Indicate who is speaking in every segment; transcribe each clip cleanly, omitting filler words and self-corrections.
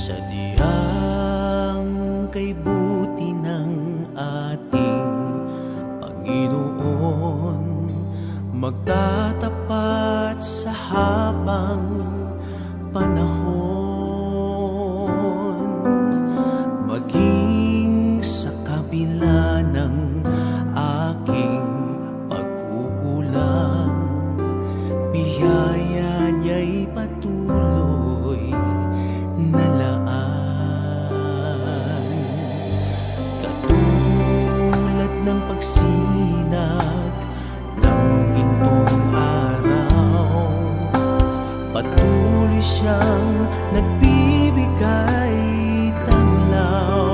Speaker 1: Sadyang kay buti ng ating Panginoon, magtatapat sa habang panahon. Maging sa kabila ng aking pagkukulang, biyaya niya'y patuloy na laan. Katulad ng pagsinag ng gintong araw, patuloy siyang nagbibigay tanglaw.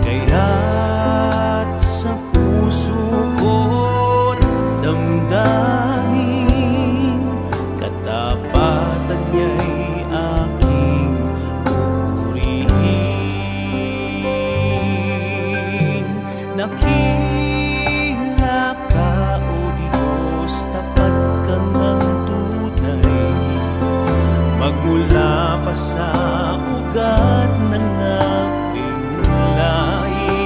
Speaker 1: Kaya't sa puso ko't damdamin, katapatan niya'y aking pupurihin. Nakila ka, O Diyos, tapat kang ang tunay, magmula pa sa ugat ng aking lahi.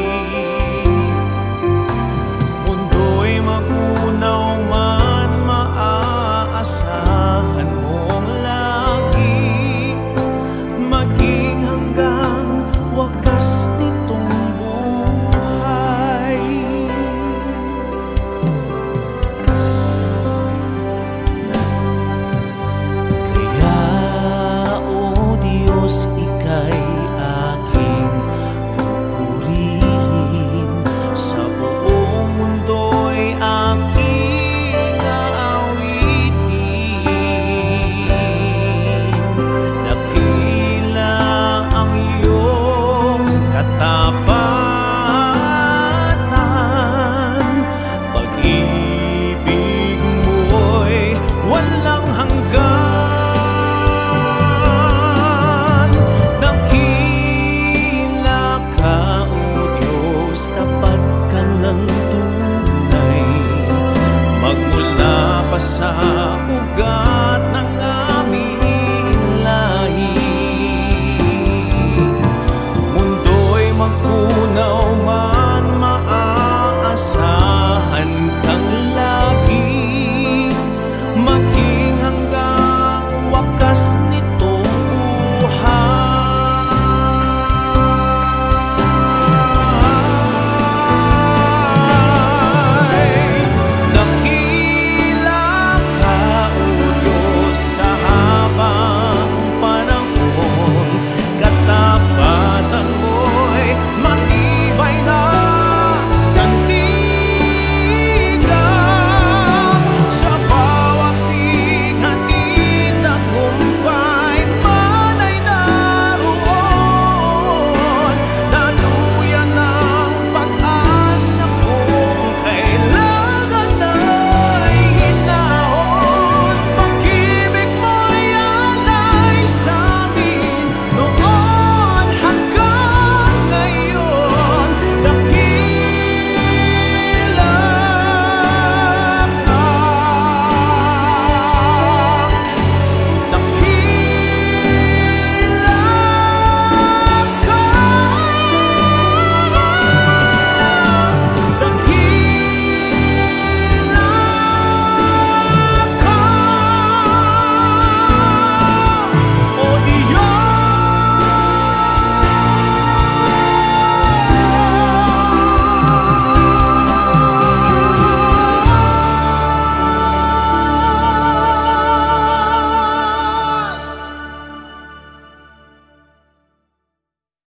Speaker 1: Mundo'y magunaw man, maaasahan mong lagi, maging hanggang wakas nitong buhay. Kaya, O Diyos, ika'y aking pupurihin, sa buong mundo'y aking aawitin. Dakila ang iyong katapatan,